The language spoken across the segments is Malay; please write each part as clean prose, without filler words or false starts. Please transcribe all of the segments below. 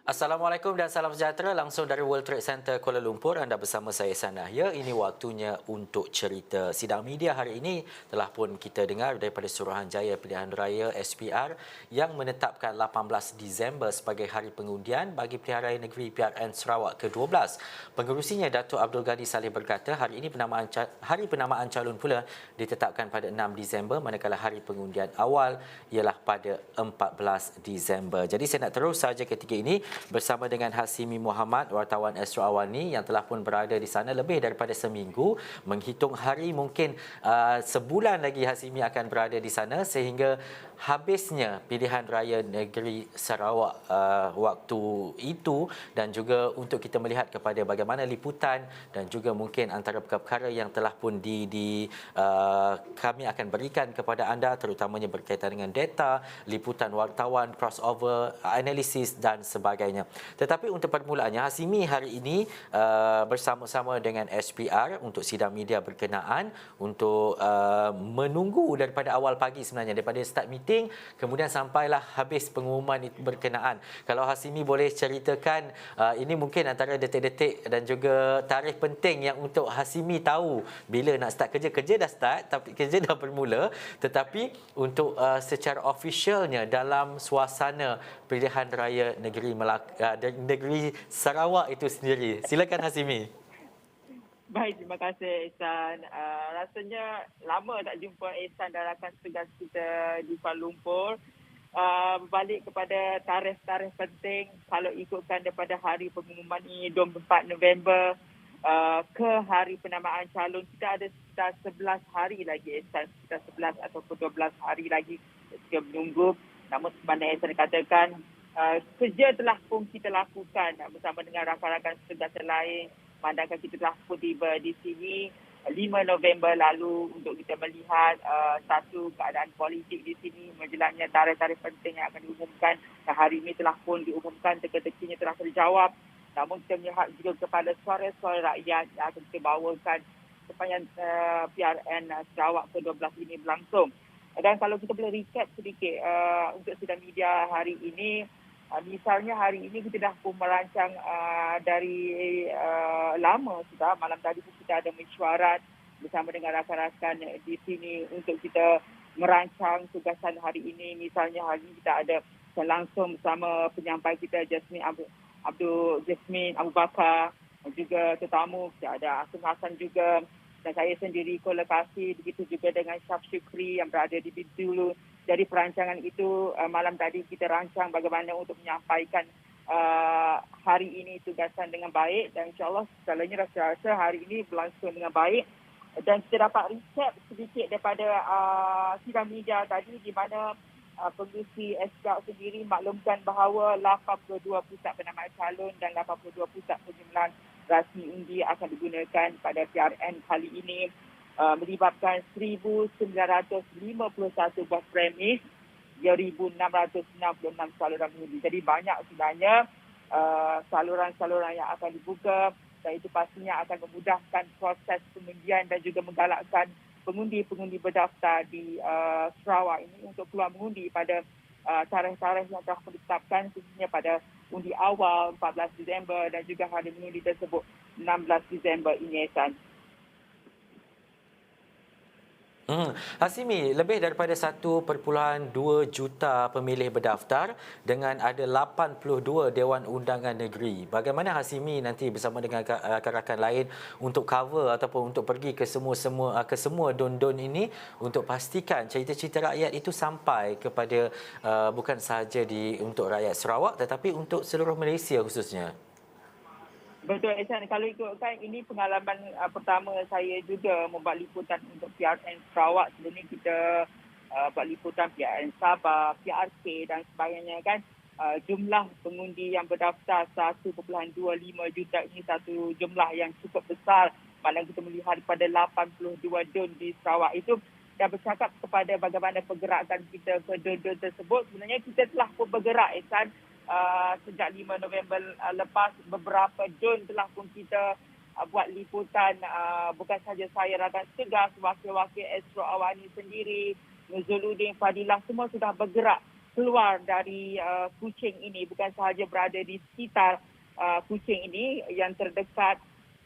Assalamualaikum dan salam sejahtera langsung dari World Trade Center Kuala Lumpur. Anda bersama saya Sanah. Ya, ini waktunya untuk cerita. Sidang media hari ini telah pun kita dengar daripada Suruhanjaya Pilihan Raya SPR yang menetapkan 18 Disember sebagai hari pengundian bagi Pilihan Raya Negeri PRN Sarawak ke-12. Pengerusinya Datuk Abdul Ghani Saleh berkata hari ini hari penamaan calon pula ditetapkan pada 6 Disember manakala hari pengundian awal ialah pada 14 Disember. Jadi saya nak terus saja ketika ini bersama dengan Hasimi Muhammad, wartawan Astro Awani yang telah pun berada di sana lebih daripada seminggu. Menghitung hari mungkin sebulan lagi Hasimi akan berada di sana sehingga habisnya pilihan raya negeri Sarawak waktu itu, dan juga untuk kita melihat kepada bagaimana liputan dan juga mungkin antara perkara-perkara yang telah pun kami akan berikan kepada anda, terutamanya berkaitan dengan data, liputan wartawan, crossover, analisis dan sebagainya. Tetapi untuk permulaannya, Hasimi hari ini bersama-sama dengan SPR untuk sidang media berkenaan untuk menunggu daripada awal pagi sebenarnya, daripada start meeting kemudian sampailah habis pengumuman itu berkenaan. Kalau Hasimi boleh ceritakan, ini mungkin antara detik-detik dan juga tarikh penting yang untuk Hasimi tahu bila nak start kerja. Kerja dah start, tapi kerja dah bermula, tetapi untuk secara officialnya dalam suasana pilihan raya negeri Sarawak itu sendiri. Silakan Hasimi. Baik, terima kasih Ehsan. Rasanya lama tak jumpa Ehsan dan rakan setugas kita di Kuala Lumpur. Balik kepada tarikh-tarikh penting, kalau ikutkan daripada hari pengumuman ini 24 November ke hari penamaan calon, kita ada sekitar 11 hari lagi Ehsan. Sekitar 11 ataupun 12 hari lagi kita menunggu. Namun sebenarnya Ehsan katakan, kerja telah pun kita lakukan bersama dengan rakan-rakan setugas lain. Pandangkan kita telah pun tiba di sini 5 November lalu untuk kita melihat satu keadaan politik di sini menjelasnya tarikh-tarikh penting yang akan diumumkan. Dan hari ini telah pun diumumkan, teka-tekinya telah terjawab. Namun kita melihat juga kepada suara-suara rakyat yang akan kita bawakan sepanjang PRN Sarawak ke-12 ini berlangsung. Dan kalau kita boleh recap sedikit untuk sidang media hari ini, misalnya hari ini kita dah pun merancang dari lama sudah. Malam tadi pun kita ada mesyuarat bersama dengan rakan-rakan di sini untuk kita merancang tugasan hari ini. Misalnya hari ini kita ada langsung bersama penyampai kita Jasmine Abu Bakar, juga tetamu kita ada Asung Hassan juga, dan saya sendiri ke lokasi, begitu juga dengan Syaf Syukri yang berada di Bintulu. Dari perancangan itu, malam tadi kita rancang bagaimana untuk menyampaikan hari ini tugasan dengan baik, dan insyaAllah segalanya rasa-rasa hari ini berlangsung dengan baik. Dan kita dapat recap sedikit daripada sidang media tadi, di mana pengurusi SPR sendiri maklumkan bahawa 82 pusat penamaan calon dan 82 pusat penjumlahan rasmi undi akan digunakan pada PRN kali ini, melibatkan 1,951 buah premis, 2,666 saluran mengundi. Jadi banyak sebenarnya saluran-saluran yang akan dibuka, dan itu pastinya akan memudahkan proses pengundian dan juga menggalakkan pengundi-pengundi berdaftar di Sarawak ini untuk keluar mengundi pada tarikh-tarikh yang telah ditetapkan, khususnya pada undi awal 14 Disember dan juga hari mengundi tersebut 16 Disember ini, Ehsan. Hasimi, lebih daripada 1.2 juta pemilih berdaftar dengan ada 82 Dewan Undangan Negeri. Bagaimana Hasimi nanti bersama dengan rakan-rakan lain untuk cover ataupun untuk pergi ke semua don-don ini untuk pastikan cerita-cerita rakyat itu sampai kepada bukan sahaja untuk rakyat Sarawak tetapi untuk seluruh Malaysia khususnya? Betul, Ehsan. Kalau ikutkan, ini pengalaman pertama saya juga membuat liputan untuk PRN Sarawak. Sebelum ni kita buat liputan PRN Sabah, PRK dan sebagainya kan. Jumlah pengundi yang berdaftar 1.25 juta ini satu jumlah yang cukup besar. Malah kita melihat pada 82 don di Sarawak itu, dan bercakap kepada bagaimana pergerakan kita ke don-don tersebut. Sebenarnya kita telah pun bergerak, Ehsan. Sejak 5 November lepas, beberapa don telah pun kita buat liputan. Bukan sahaja saya, rakan setugas, wakil-wakil Astro Awani sendiri, Nuzuluddin, Fadilah, semua sudah bergerak keluar dari Kuching ini, bukan sahaja berada di sekitar Kuching ini yang terdekat,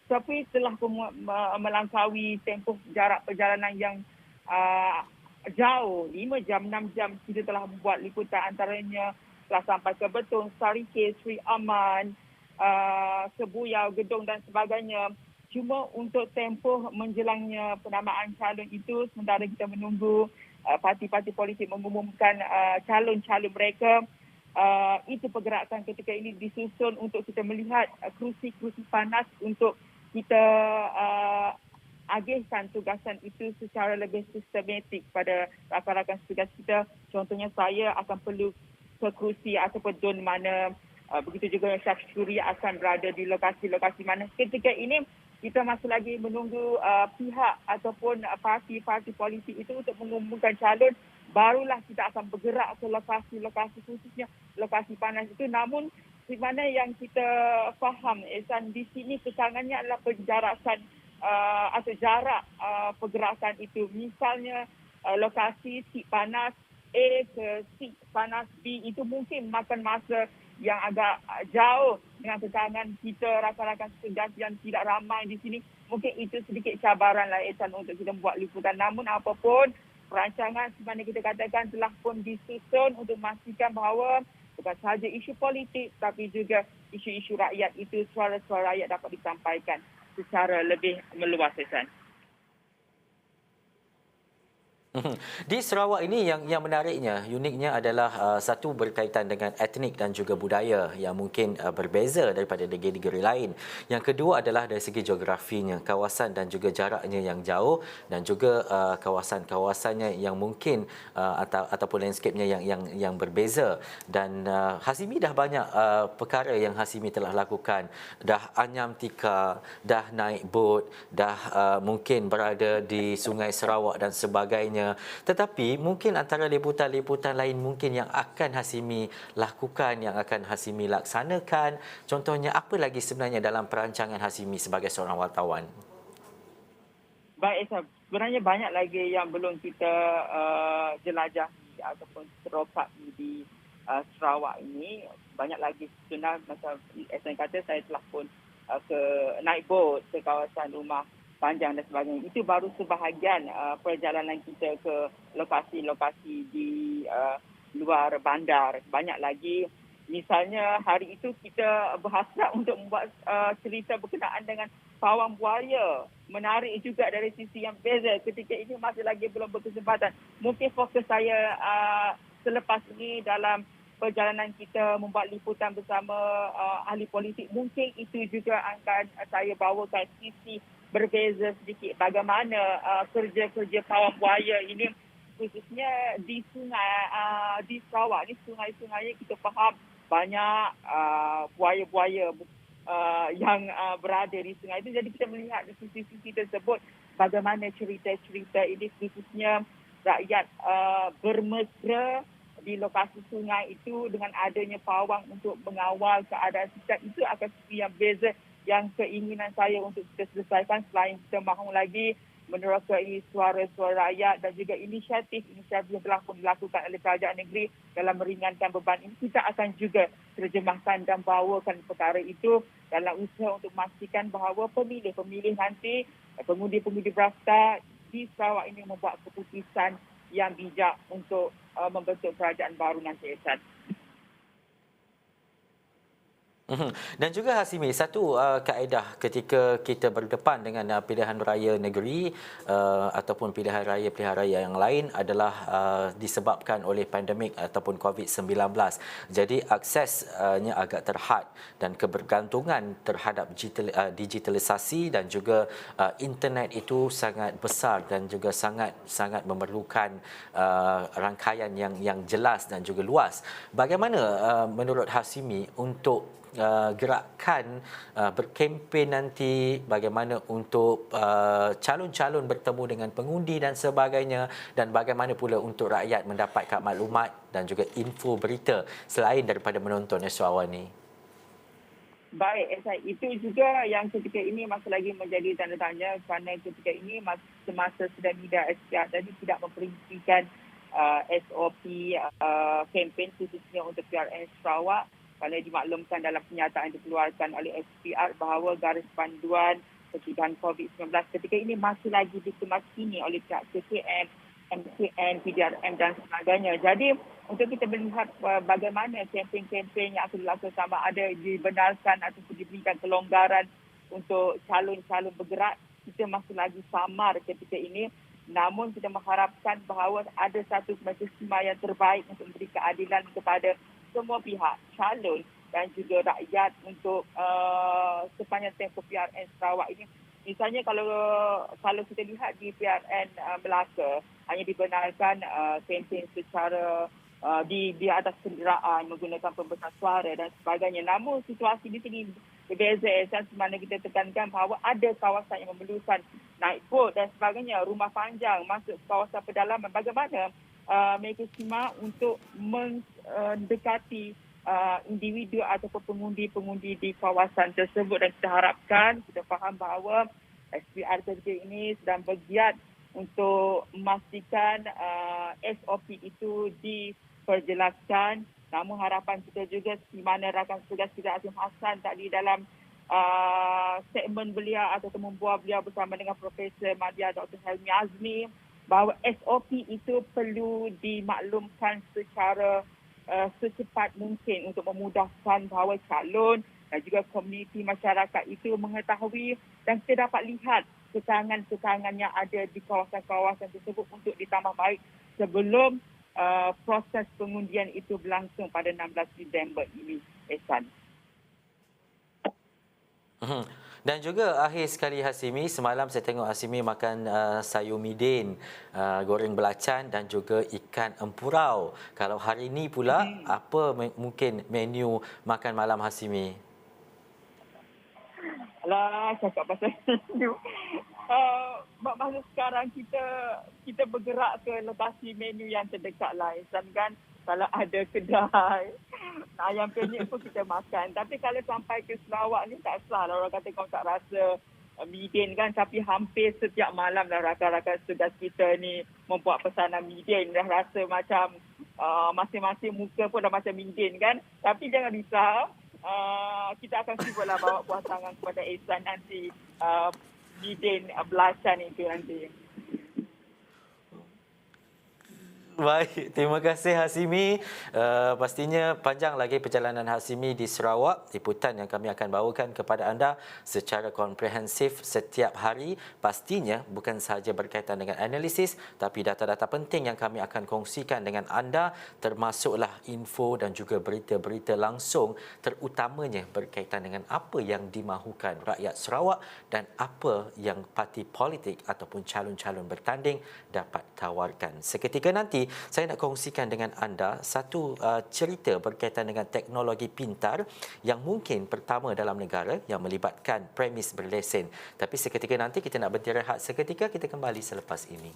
tapi telah melampaui tempoh jarak perjalanan yang jauh, 5 jam, 6 jam. Kita telah membuat liputan, antaranya telah sampai ke Betong, Sarike, Sri Aman, Sebuyau, Gedong dan sebagainya. Cuma untuk tempoh menjelangnya penamaan calon itu, sementara kita menunggu parti-parti politik mengumumkan calon-calon mereka, itu pergerakan ketika ini disusun untuk kita melihat kerusi-kerusi panas untuk kita agihkan tugasan itu secara lebih sistematik pada rakan-rakan tugas kita. Contohnya saya akan perlu ke kerusi ataupun zon mana, begitu juga Syaf Syuri akan berada di lokasi-lokasi mana. Ketika ini kita masih lagi menunggu pihak ataupun parti-parti politik itu untuk mengumumkan calon, barulah kita akan bergerak ke lokasi-lokasi, khususnya lokasi panas itu. Namun di mana yang kita faham, Ehsan, di sini kesangannya adalah penjarakan atau jarak pergerakan itu. Misalnya lokasi sik panas A ke sik panas B itu mungkin makan masa yang agak jauh dengan kekangan kita rakan-rakan tugas yang tidak ramai di sini. Mungkin itu sedikit cabaranlah, Ehsan, untuk kita buat liputan. Namun apapun, perancangan sebenarnya kita katakan telah pun disusun untuk memastikan bahawa bukan sahaja isu politik tapi juga isu-isu rakyat itu, suara-suara rakyat dapat disampaikan secara lebih meluas, Ehsan. Di Sarawak ini yang menariknya, uniknya adalah satu berkaitan dengan etnik dan juga budaya yang mungkin berbeza daripada negeri-negeri lain. Yang kedua adalah dari segi geografinya, kawasan dan juga jaraknya yang jauh, dan juga kawasan-kawasannya yang mungkin ataupun landscape-nya yang berbeza. Dan Hazimi dah banyak perkara yang Hazimi telah lakukan. Dah anyam tikar, dah naik bot, dah mungkin berada di Sungai Sarawak dan sebagainya. Tetapi mungkin antara liputan-liputan lain mungkin yang akan Hazimi lakukan, yang akan Hazimi laksanakan. Contohnya, apa lagi sebenarnya dalam perancangan Hazimi sebagai seorang wartawan? Baik, sebenarnya banyak lagi yang belum kita jelajahi ataupun teropapi di Sarawak ini. Banyak lagi sebenarnya, macam Ehsan kata, saya telah pun ke naik bot ke kawasan rumah panjang dan sebagainya. Itu baru sebahagian perjalanan kita ke lokasi-lokasi di luar bandar. Banyak lagi. Misalnya hari itu kita berhasrat untuk membuat cerita berkenaan dengan pawang buaya. Menarik juga dari sisi yang beza. Ketika ini masih lagi belum berkesempatan. Mungkin fokus saya selepas ini dalam perjalanan kita membuat liputan bersama ahli politik, mungkin itu juga akan saya bawakan sisi berbeza sedikit bagaimana kerja-kerja pawang buaya ini, khususnya di sungai di Sarawak ni. Sungai-sungai kita faham banyak buaya-buaya yang berada di sungai itu. Jadi kita melihat di sisi-sisi tersebut bagaimana cerita-cerita ini, khususnya rakyat bermesra di lokasi sungai itu dengan adanya pawang untuk mengawal keadaan sekitar. Itu akan sisi yang beza yang keinginan saya untuk kita selesaikan. Selain kita mahu lagi menerokai suara-suara rakyat dan juga inisiatif yang telah pun dilakukan oleh kerajaan negeri dalam meringankan beban ini, kita akan juga terjemahkan dan bawakan perkara itu dalam usaha untuk memastikan bahawa pemilih-pemilih nanti, pengundi-pengundi beraftar di Sarawak ini membuat keputusan yang bijak untuk membentuk kerajaan baru nanti, Ehsan. Dan juga Hazimi, satu kaedah ketika kita berdepan dengan pilihan raya negeri ataupun pilihan raya yang lain adalah disebabkan oleh pandemik ataupun COVID-19. Jadi aksesnya agak terhad dan kebergantungan terhadap digitalisasi dan juga internet itu sangat besar dan juga sangat memerlukan rangkaian yang jelas dan juga luas. Bagaimana menurut Hazimi untuk gerakan berkempen nanti, bagaimana untuk calon-calon bertemu dengan pengundi dan sebagainya, dan bagaimana pula untuk rakyat mendapatkan maklumat dan juga info berita selain daripada menonton isu awal ni? Baik, itu juga yang ketika ini masih lagi menjadi tanda tanya, kerana ketika ini semasa sedang media SPR tadi tidak memperincikan SOP kempen khususnya untuk PRN Sarawak, kerana dimaklumkan dalam kenyataan dikeluarkan oleh SPR bahawa garis panduan pencegahan COVID-19 ketika ini masih lagi dikemasini oleh pihak KKM, MKN, PDRM dan sebagainya. Jadi untuk kita melihat bagaimana kempen-kempen yang akan dilakukan, sama ada dibenarkan ataupun diberikan kelonggaran untuk calon-calon bergerak, kita masih lagi samar ketika ini. Namun kita mengharapkan bahawa ada satu kerjasama yang terbaik untuk memberi keadilan kepada semua pihak, calon dan juga rakyat untuk sepanjang tempoh PRN Sarawak ini. Misalnya kalau kita lihat di PRN Melaka, hanya dibenarkan kempen secara di atas kenderaan menggunakan pembesar suara dan sebagainya. Namun situasi di sini berbeza, di mana kita tekankan bahawa ada kawasan yang memerlukan naik bot dan sebagainya, rumah panjang, masuk ke kawasan pedalaman. Bagaimana mereka simak untuk mendekati individu ataupun pengundi-pengundi di kawasan tersebut, dan kita harapkan, kita faham bahawa SPR ketika ini sedang bergiat untuk memastikan SOP itu diperjelaskan. Namun harapan kita juga, di mana rakan tugas kita Azim Hassan tadi dalam segmen beliau atau membuat beliau bersama dengan Profesor Madya Dr. Helmi Azmi, bahawa SOP itu perlu dimaklumkan secara secepat mungkin untuk memudahkan bahawa calon dan juga komuniti masyarakat itu mengetahui, dan kita dapat lihat kekangan-kekangan yang ada di kawasan-kawasan tersebut untuk ditambah baik sebelum proses pengundian itu berlangsung pada 16 Disember ini, Ehsan. Dan juga akhir sekali Hasimi, semalam saya tengok Hasimi makan sayur midin, goreng belacan dan juga ikan empurau. Kalau hari ini pula, apa mungkin menu makan malam Hasimi? Alah, cakap pasal menu. Masa sekarang kita bergerak ke lokasi menu yang terdekat lah. Kan kalau ada kedai ayam penyet pun kita makan. Tapi kalau sampai ke Sarawak ni tak salah lah. Orang kata kau tak rasa midin kan. Tapi hampir setiap malam lah rakan-rakan tugas kita ni membuat pesanan midin. Dah rasa macam masing-masing muka pun dah macam midin kan. Tapi jangan risau. Kita akan cubalah bawa buah tangan kepada Ehsan nanti. Midin belacan itu nanti. Baik, terima kasih Hasimi. Pastinya panjang lagi perjalanan Hasimi di Sarawak. Liputan yang kami akan bawakan kepada anda secara komprehensif setiap hari. Pastinya bukan sahaja berkaitan dengan analisis, tapi data-data penting yang kami akan kongsikan dengan anda, termasuklah info dan juga berita-berita langsung, terutamanya berkaitan dengan apa yang dimahukan rakyat Sarawak dan apa yang parti politik ataupun calon-calon bertanding dapat tawarkan. Seketika nanti, saya nak kongsikan dengan anda satu cerita berkaitan dengan teknologi pintar yang mungkin pertama dalam negara yang melibatkan premis berlesen. Tapi seketika nanti kita nak berhenti rehat seketika, kita kembali selepas ini.